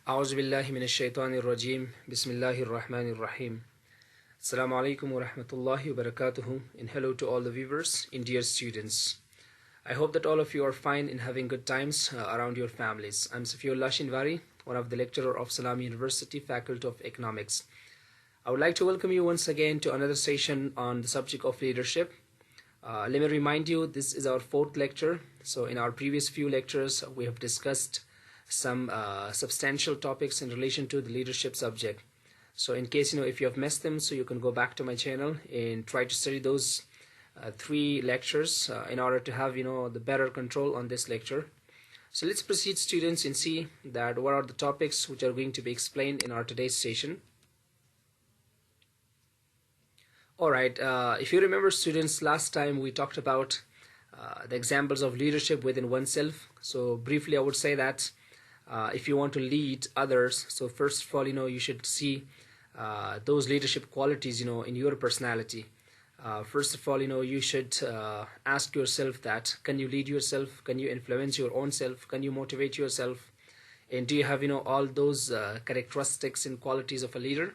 أعوذ بالله من الشيطان الرجيم بسم الله الرحمن الرحيم Assalamu alaikum wa rahmatullahi wa barakatuhu, and hello to all the viewers and dear students. I hope that all of you are fine and having good times around your families. I'm Safiullah Shinwari, one of the lecturer of Salam University Faculty of Economics. I would like to welcome you once again to another session on the subject of leadership. Let me remind you, this is our fourth lecture. So in our previous few lectures, we have discussed some substantial topics in relation to the leadership subject. So in case if you have missed them, so you can go back to my channel and try to study those three lectures in order to have the better control on this lecture. So let's proceed, students, and see that what are the topics which are going to be explained in our today's session. Alright, if you remember, students, last time we talked about the examples of leadership within oneself. So briefly I would say that if you want to lead others, so first of all you should see those leadership qualities in your personality. First of all you should ask yourself that can you lead yourself, can you influence your own self, can you motivate yourself, and do you have all those characteristics and qualities of a leader?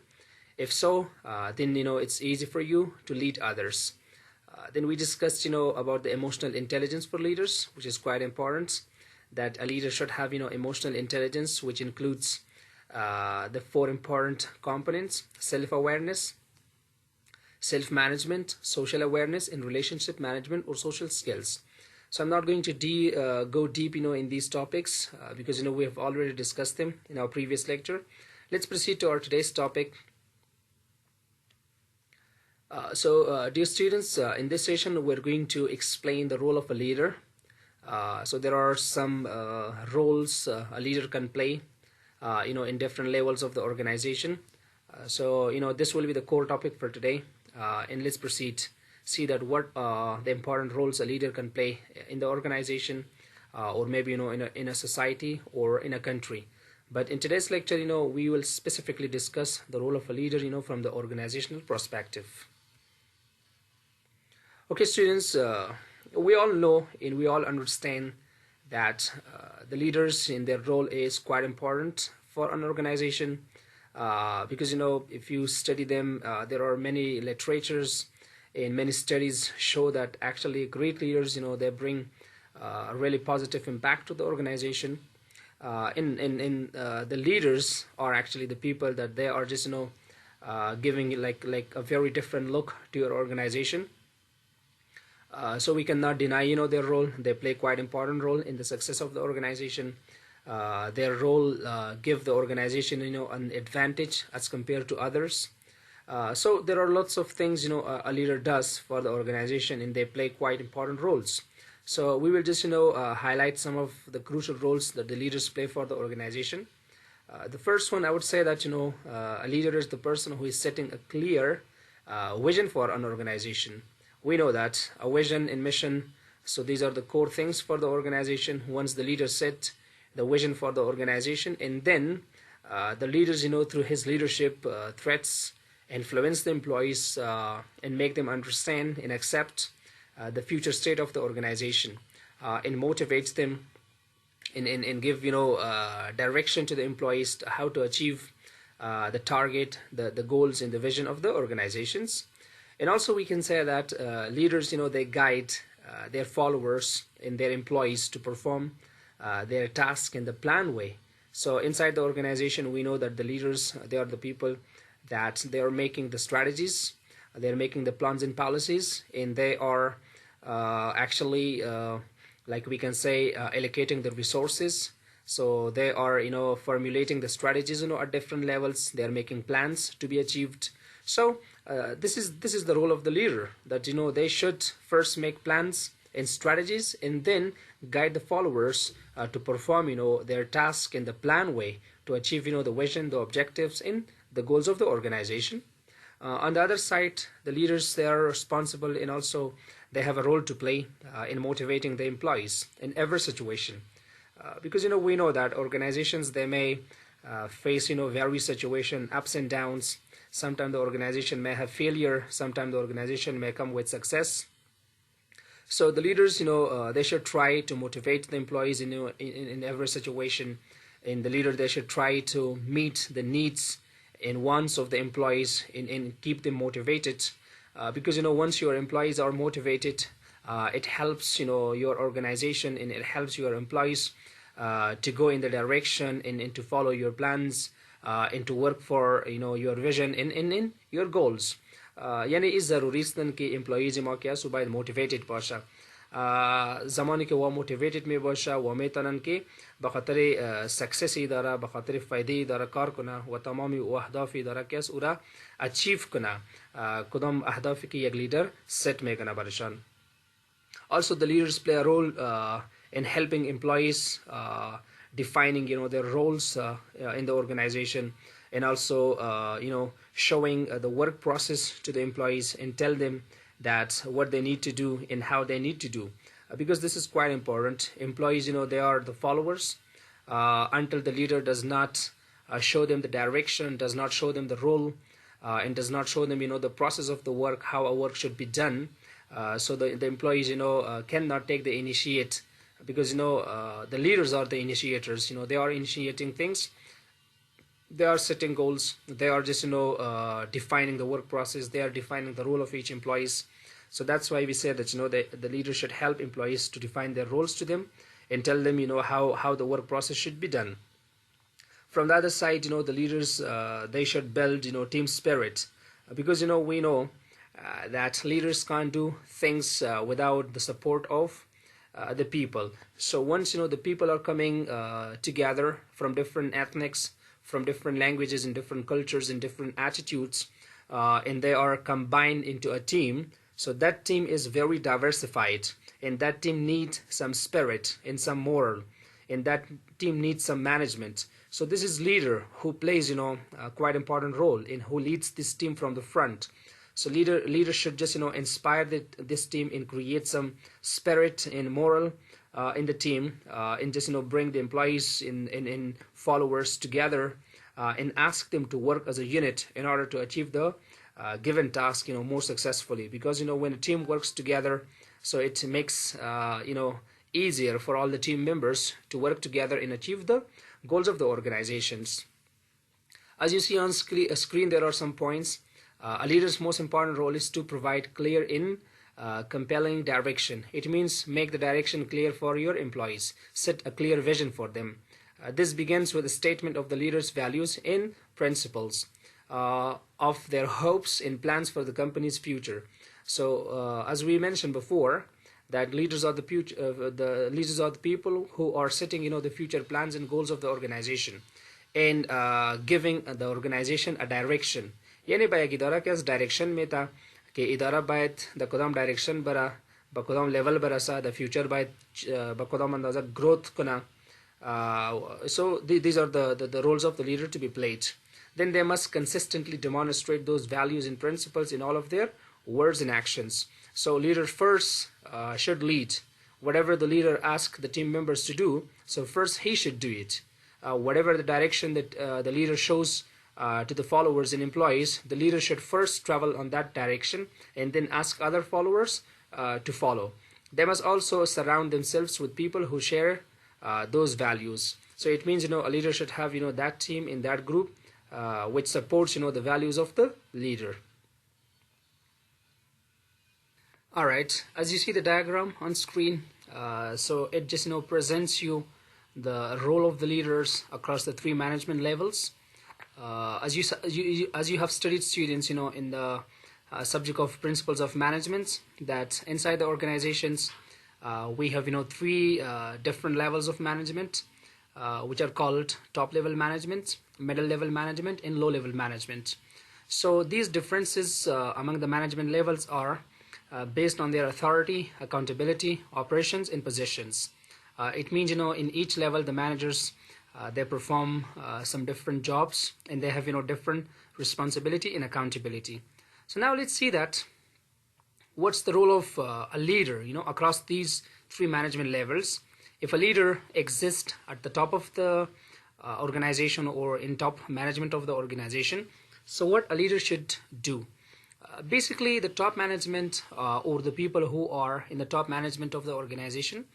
If so, then it's easy for you to lead others. Then we discussed about the emotional intelligence for leaders, which is quite important, that a leader should have emotional intelligence, which includes the four important components: self-awareness, self-management, social awareness, and relationship management or social skills. So I'm not going to go deep in these topics because we have already discussed them in our previous lecture. Let's proceed to our today's topic. Dear students, in this session we're going to explain the role of a leader. So there are some roles a leader can play in different levels of the organization. So this will be the core topic for today, and let's proceed, see that what the important roles a leader can play in the organization, or maybe in a society or in a country. But in today's lecture we will specifically discuss the role of a leader from the organizational perspective. Okay, students, we all know and we all understand that the leaders in their role is quite important for an organization, because if you study them, there are many literatures and many studies show that actually great leaders they bring a really positive impact to the organization. The leaders are actually the people that they are just giving like a very different look to your organization. So we cannot deny their role. They play quite important role in the success of the organization. Their role give the organization an advantage as compared to others. So there are lots of things a leader does for the organization, and they play quite important roles. So we will just highlight some of the crucial roles that the leaders play for the organization. The first one, I would say that a leader is the person who is setting a clear vision for an organization. We know that a vision and mission, so these are the core things for the organization. Once the leader set the vision for the organization, and then the leaders through his leadership threats influence the employees and make them understand and accept the future state of the organization, and motivates them and give direction to the employees to how to achieve the target, the goals and the vision of the organizations. And also we can say that leaders they guide their followers and their employees to perform their task in the planned way. So inside the organization we know that the leaders, they are the people that they are making the strategies, they are making the plans and policies, and they are actually like we can say allocating the resources. So they are formulating the strategies at different levels. They are making plans to be achieved. So this is the role of the leader, that they should first make plans and strategies and then guide the followers to perform their task in the planned way to achieve the vision, the objectives and the goals of the organization. On the other side, the leaders, they are responsible, and also they have a role to play in motivating the employees in every situation, because we know that organizations, they may face various situation, ups and downs. Sometimes the organization may have failure, sometimes the organization may come with success. So the leaders they should try to motivate the employees in every situation, in the leader. They should try to meet the needs and wants of the employees and keep them motivated, because once your employees are motivated, it helps your organization, and it helps your employees to go in the direction and to follow your plans, and to work for your vision in your goals. यानी इस ज़रूरी सन कि employees मा क्या सुबह motivated Pasha ज़माने के वो मोटिवेटेड में बाशा वो में तनन के बखतरे सक्सेस इदारा बखतरे फ़ायदे इदारा कार कना व तमामी वो अहदाफ इदारा क्या उरा अचीव कना कुदम अहदाफ की एक लीडर सेट में कना बरशान. Also, the leaders play a role in helping employees, defining their roles in the organization, and also showing the work process to the employees and tell them that what they need to do and how they need to do, because this is quite important. Employees, they are the followers until the leader does not show them the direction, does not show them the role, and does not show them the process of the work, how a work should be done. So the employees cannot take the initiate, because the leaders are the initiators. They are initiating things, they are setting goals, they are just defining the work process, they are defining the role of each employees. So that's why we say that the leader should help employees to define their roles to them and tell them how the work process should be done. From the other side, the leaders they should build team spirit, because we know that leaders can't do things without the support of the people. So once the people are coming together from different ethnics, from different languages and different cultures and different attitudes, and they are combined into a team, so that team is very diversified, and that team needs some spirit and some moral, and that team needs some management. So this is leader who plays a quite important role in who leads this team from the front. So leader should just inspire this team and create some spirit and moral in the team, and just bring the employees in followers together, and ask them to work as a unit in order to achieve the given task more successfully. Because when a team works together, so it makes easier for all the team members to work together and achieve the goals of the organizations. As you see on screen, there are some points. A leader's most important role is to provide clear and compelling direction. It means make the direction clear for your employees, set a clear vision for them. This begins with a statement of the leader's values and principles, of their hopes and plans for the company's future. So as we mentioned before, that leaders are the leaders are the people who are setting the future plans and goals of the organization, and giving the organization a direction. यानी bye इदारा के direction में था कि इदारा बायत the Kadam direction बरा बकदम level बरा सा द फ्यूचर बायत बकदम अंदाजा ग्रोथ कना. So these are the roles of the leader to be played. Then they must consistently demonstrate those values and principles in all of their words and actions. So leader first should lead. Whatever the leader asks the team members to do, so first he should do it. Whatever the direction that the leader shows to the followers and employees, the leader should first travel on that direction and then ask other followers to follow. They must also surround themselves with people who share those values. So it means a leader should have that team in that group which supports the values of the leader. Alright, as you see the diagram on screen, so it just presents you the role of the leaders across the three management levels. As you have studied, students, in the subject of principles of management, that inside the organizations we have three different levels of management, which are called top level management, middle level management, and low level management. So these differences among the management levels are based on their authority, accountability, operations, and positions. It means in each level the managers they perform some different jobs, and they have different responsibility and accountability. So now let's see that what's the role of a leader across these three management levels. If a leader exists at the top of the organization or in top management of the organization, so what a leader should do? Basically the top management or the people who are in the top management of the organization,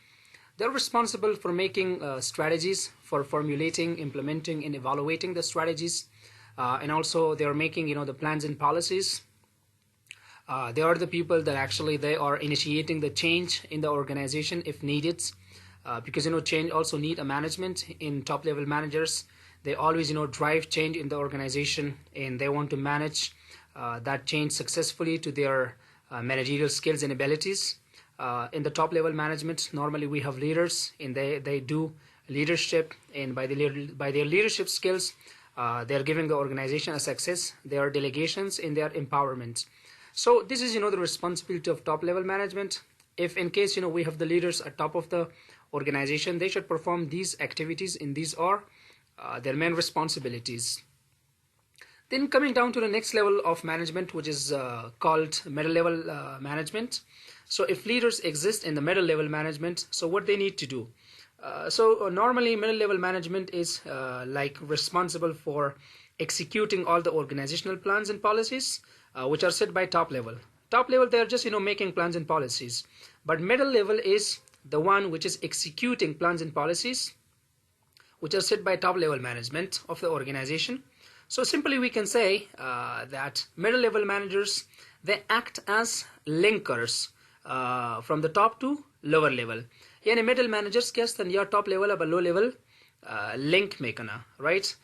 They're responsible for making strategies, for formulating, implementing, and evaluating the strategies, and also they're making the plans and policies. They are the people that actually they are initiating the change in the organization if needed, because change also need a management. In top level managers, they always drive change in the organization, and they want to manage that change successfully to their managerial skills and abilities. In the top level management, normally we have leaders, and they do leadership, and by their leadership skills, they are giving the organization a success. There are delegations in their empowerment. So this is the responsibility of top level management. If in case we have the leaders at top of the organization, they should perform these activities, and these are their main responsibilities. Then coming down to the next level of management, which is called middle level management. So if leaders exist in the middle level management, so what they need to do? Normally middle level management is like responsible for executing all the organizational plans and policies which are set by top level. Top level, they are just making plans and policies, but middle level is the one which is executing plans and policies which are set by top level management of the organization. So simply we can say that middle level managers, they act as linkers from the top to lower level. यानी middle managers क्या stand या top level अब low level link में करना, right?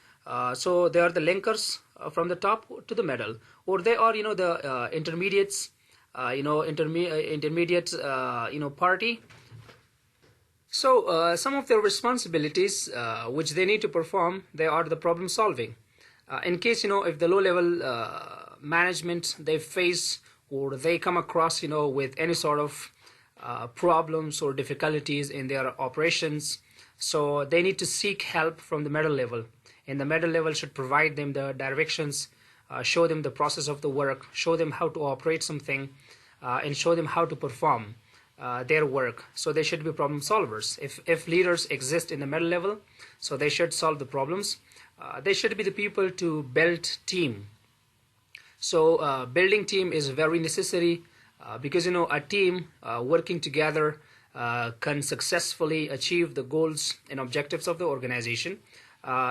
So they are the linkers from the top to the middle, or they are the intermediates, intermediate party. So some of their responsibilities which they need to perform, they are the problem solving. In case if the low level management, they face or they come across with any sort of problems or difficulties in their operations, so they need to seek help from the middle level, and the middle level should provide them the directions, show them the process of the work, show them how to operate something, and show them how to perform their work. So they should be problem solvers. If leaders exist in the middle level, so they should solve the problems. They should be the people to build team. So building team is very necessary because a team working together can successfully achieve the goals and objectives of the organization.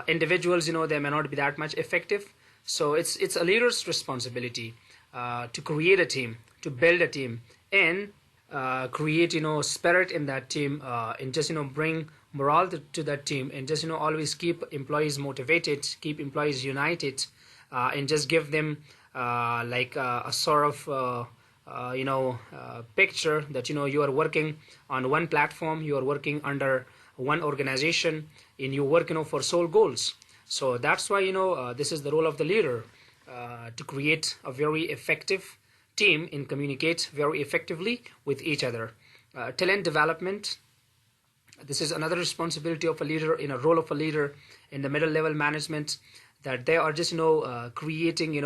Individuals they may not be that much effective, so it's a leader's responsibility to create a team, to build a team, and create spirit in that team, and just bring morale to that team, and just always keep employees motivated, keep employees united, and just give them like a sort of picture that you are working on one platform, you are working under one organization, and you work for sole goals. So that's why this is the role of the leader, to create a very effective team and communicate very effectively with each other. Talent development, this is another responsibility of a leader, in a role of a leader in the middle level management, that they are just creating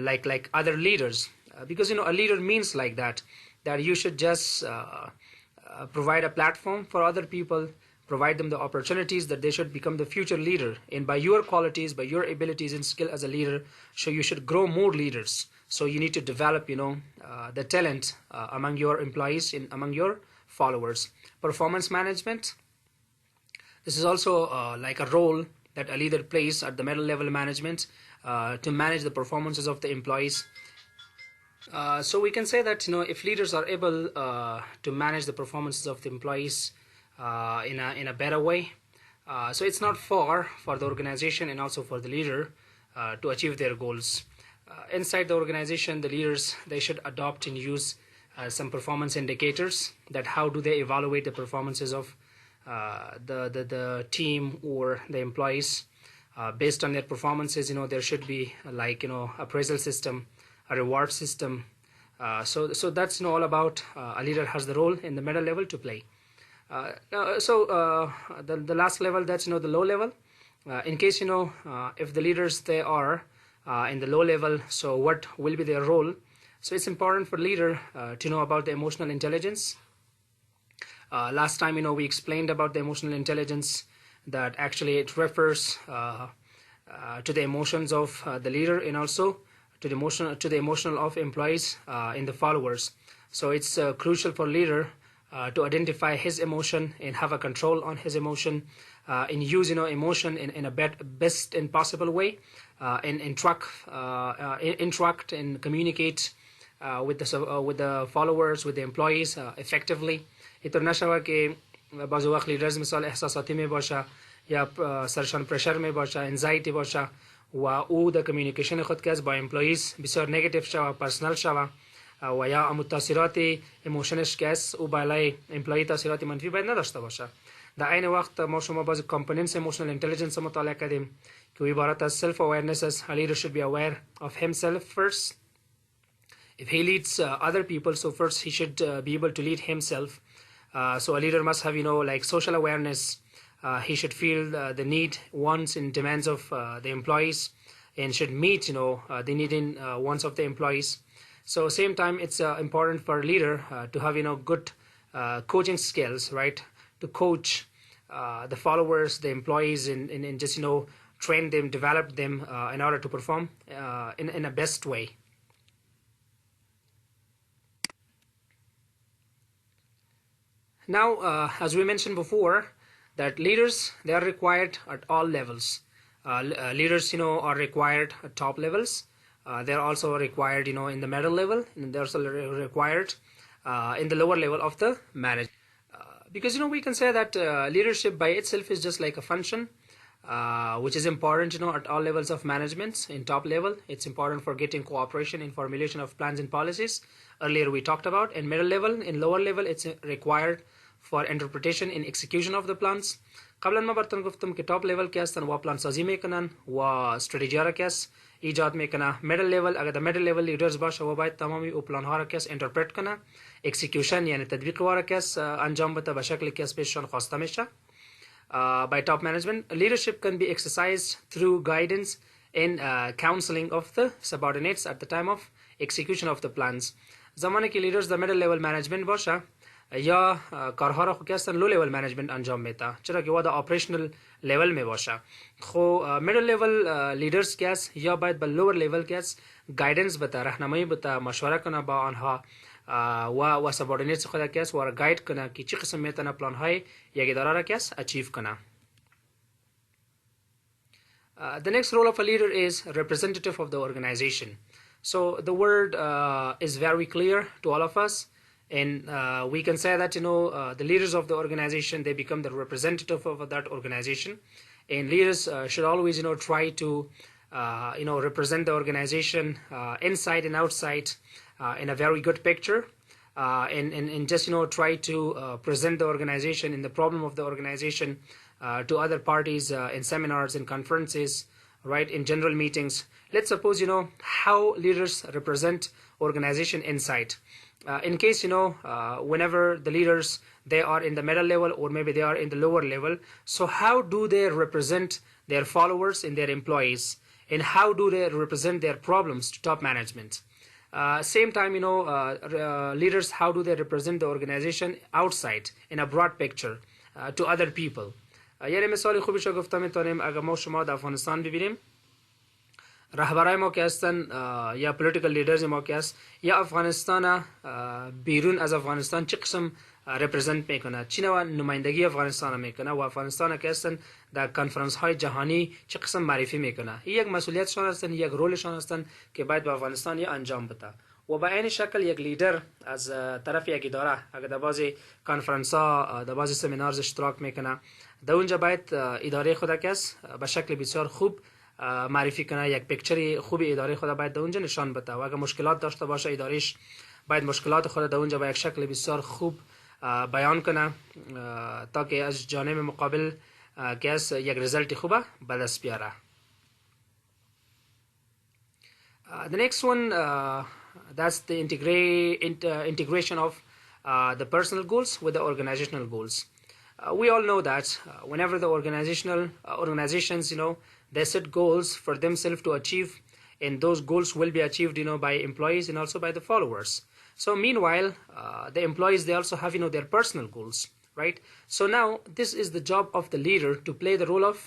like other leaders, because a leader means like that you should just provide a platform for other people, provide them the opportunities that they should become the future leader, and by your qualities, by your abilities and skill as a leader, so you should grow more leaders. So you need to develop the talent among your employees and among your followers. Performance management, this is also like a role that a leader plays at the middle level management, to manage the performances of the employees. So we can say that if leaders are able to manage the performances of the employees in a better way, so it's not far for the organization and also for the leader to achieve their goals. Inside the organization, the leaders, they should adopt and use some performance indicators, that how do they evaluate the performances of the team or the employees. Based on their performances, there should be like appraisal system, a reward system. So that's all about a leader has the role in the middle level to play. The last level, that's the low level. In case if the leaders, they are in the low level, so what will be their role? So it's important for leader to know about the emotional intelligence. Last time we explained about the emotional intelligence, that actually it refers to the emotions of the leader, and also to the emotional of employees and the followers. So it's crucial for leader to identify his emotion and have a control on his emotion, and use emotion in a best and possible way, and interact and communicate with the followers, with the employees effectively. اینطور نشود که بعض وقت لیدرز مثال احساساتی می باشه یا سرشان پرشر می باشه، انزایتی باشه و او در کمیونیکیشن خود که با امپلویز بسیار نگاتیو شوه، پرسنل شوه و یا امو تاثیرات ایموشنش که است او بالای امپلوی تاثیرات منفی باید نداشته باشه. در عین وقت ما شما بعض کامپوننتس ایموشنال اینتلیجنس مطالعه کردیم که عبارت از سلف اویرنس است. A leader should be aware of himself first. If he leads other people, so first he should be able to lead himself. So a leader must have, like social awareness. He should feel the need, wants, and demands of the employees, and should meet, the need and wants of the employees. So same time, it's important for a leader to have, good coaching skills, right? To coach the followers, the employees, and just, train them, develop them in order to perform in a best way. Now, as we mentioned before, that leaders, they are required at all levels. Leaders, are required at top levels. They're also required, in the middle level, and they're also required in the lower level of the management. Because, we can say that leadership by itself is just like a function, which is important, at all levels of management. In top level, it's important for getting cooperation in formulation of plans and policies. Earlier we talked about. In middle level, in lower level, it's required for interpretation and execution of the plans. قبلا ما براتون گفتم که top level که هستن و پلان سازی میکنن و استراتژی را که است ایجاد میکنه. middle level اگر در middle level leaders باشه و باید تمامی او پلان ها را که است interpret کنه. execution یعنی تطبیق را که است انجام بده به شکلی که است پیششان خواسته میشه. By top management, leadership can be exercised through guidance and counseling of the subordinates at the time of execution of the plans. زمانی که leaders در middle level management باشه یا کارها را که هستن لو لیول منیجمنت انجام میده، چرا که وادا آپریشنل لیول می باشه. خو میدل لیول لیدرز که است یا باید به لور لیول که است گایدنس بده، راهنمایی بده، مشوره کنه با آنها و سابوردینیتس خود که است و را گاید کنه که چی قسم میتونه پلان های یک اداره را که است اچیو کنه. The next role of a leader is representative of the organization. So the word is very clear to all of us. And we can say that the leaders of the organization, they become the representative of that organization, and leaders should always try to represent the organization inside and outside in a very good picture, and just try to present the organization and the problem of the organization to other parties in seminars and conferences, right, in general meetings. Let's suppose how leaders represent organization inside. In case whenever the leaders, they are in the middle level or maybe they are in the lower level, so how do they represent their followers and their employees, and how do they represent their problems to top management? Same time, leaders, how do they represent the organization outside in a broad picture to other people? یعنی مثال خوبی شو گفتم میتونیم اگر ما شما در افغانستان ببینیم رهبرای ما که هستن یا پولیتیکال لیدرز ما که هست یا افغانستان بیرون از افغانستان چه قسم رپرزنت میکنه، چی نوع نمایندگی افغانستان میکنه و افغانستان که هستن در کنفرانس های جهانی چه قسم معرفی میکنه. یک مسئولیتشان هستن، یک رولشان هستن که باید به افغانستان انجام بده. و به این شکل یک لیدر از طرف یک اداره اگر در بعضی کنفرانس ها در بعضی سمینارز اشتراک میکنه، در اونجا باید اداره خود که است به شکل بسیار خوب معرفی کنه، یک پیکچری خوبی اداره خود باید در اونجا نشان بده و اگر مشکلات داشته باشه ادارهش باید مشکلات خود در اونجا به یک شکل بسیار خوب بیان کنه تا که از جانب مقابل که است یک رزلت خوبه به دست بیاره. The next one, that's the integration of the personal goals with the organizational goals. We all know that whenever the organizations, they set goals for themselves to achieve, and those goals will be achieved, by employees and also by the followers. So meanwhile, the employees, they also have, their personal goals, right? So now this is the job of the leader to play the role of,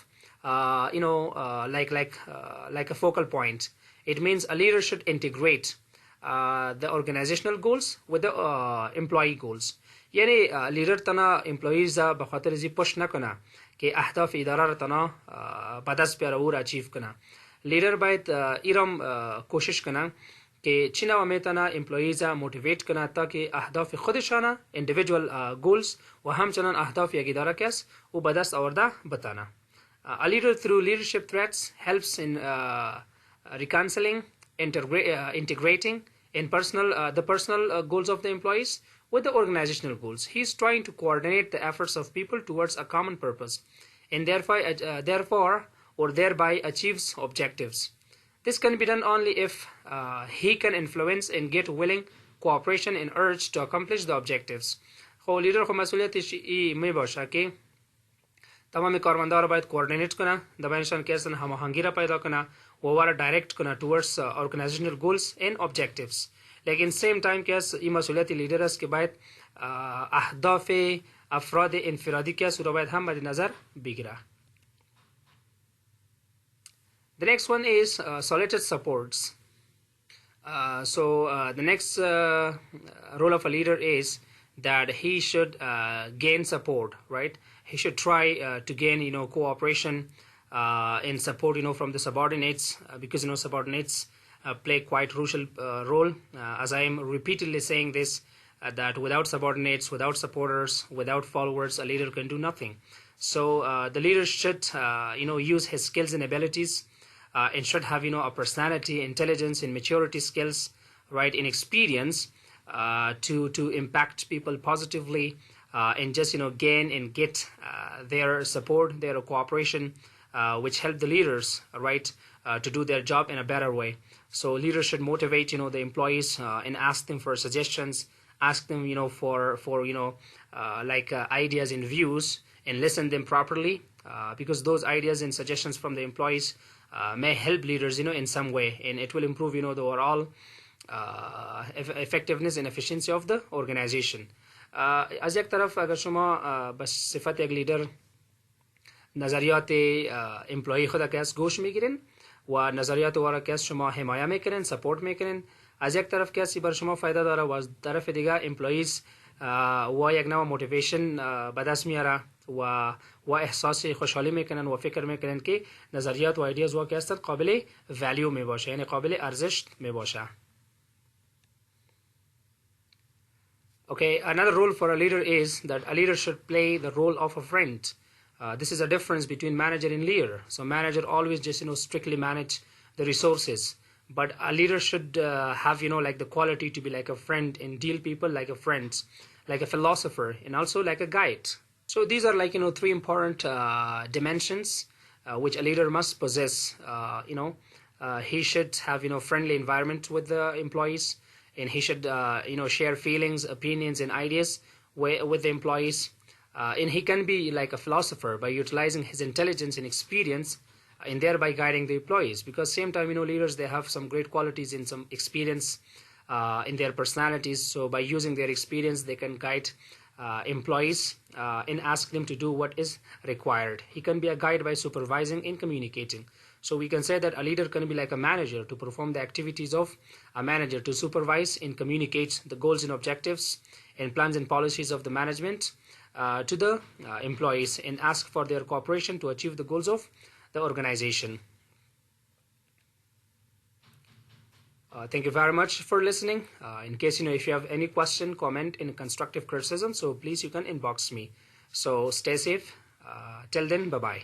like a focal point. It means a leader should integrate the organizational goals with the employee goals. یعنی لیدر تنا امپلویز بخاطر زی پش نکنه که اهداف اداره را تنا به دست بیاره او را اچیو کنه. لیدر باید ایرم کوشش کنه که چی نوع میتونه امپلویز موتیویت کنه تا که اهداف خودشانه individual goals و همچنان اهداف یک اداره کس او به دست آورده بتانه. A leader through leadership threats helps in reconciling, integrating in the personal goals of the employees with the organizational goals. He is trying to coordinate the efforts of people towards a common purpose and therefore or thereby achieves objectives. This can be done only if he can influence and get willing cooperation and urge to accomplish the objectives. خب لیدر خب مسئولیتش ای می باشه که تمام کارمندان را باید کوردینیت کنه، در بینشان که اصلا هماهنگی را پیدا کنه و او را دایرکت کنه towards organizational goals and objectives. لیکن سیم تایم که این مسئولیت لیدر است که باید اهداف افراد انفرادی که است را باید هم مد نظر بگیره. The next one is solicited supports. The next role of a leader is that he should gain support, right? He should try to gain, cooperation and support, from the subordinates because, subordinates play quite crucial role. As I am repeatedly saying this, that without subordinates, without supporters, without followers, a leader can do nothing. So the leader should, use his skills and abilities and should have, a personality, intelligence, and maturity skills, right, and experience to impact people positively and just, gain and get their support, their cooperation, which help the leaders, right, to do their job in a better way. So leaders should motivate, the employees and ask them for suggestions, ask them, for ideas and views, and listen them properly because those ideas and suggestions from the employees may help leaders, in some way, and it will improve, the overall effectiveness and efficiency of the organization. از یک طرف اگر شما به صفت یک لیدر نظریات امپلوی خود که از گوش میگیرین و نظریات او را که از شما حمایت میکنین، سپورت میکنین، از یک طرف که بر شما فایده داره و از طرف دیگه امپلویز و یک نوع موتیویشن به دست میاره و احساس خوشحالی میکنن و فکر میکنن که نظریات و ایدیاز و که هستن قابل ولیو می باشه، یعنی قابل ارزش می باشه. Okay, another role for a leader is that a leader should play the role of a friend. This is a difference between manager and leader. So manager always just, strictly manage the resources. But a leader should have, like the quality to be like a friend and deal people like a friend, like a philosopher, and also like a guide. So these are like, three important dimensions which a leader must possess. He should have, friendly environment with the employees, and he should, share feelings, opinions, and ideas with the employees. And he can be like a philosopher by utilizing his intelligence and experience and thereby guiding the employees. Because same time, leaders, they have some great qualities and some experience in their personalities. So by using their experience, they can guide employees and ask them to do what is required. He can be a guide by supervising and communicating. So we can say that a leader can be like a manager to perform the activities of a manager, to supervise and communicate the goals and objectives and plans and policies of the management to the employees and ask for their cooperation to achieve the goals of the organization. Thank you very much for listening. In case, if you have any question, comment, and constructive criticism, so please you can inbox me. So stay safe. Till then, bye-bye.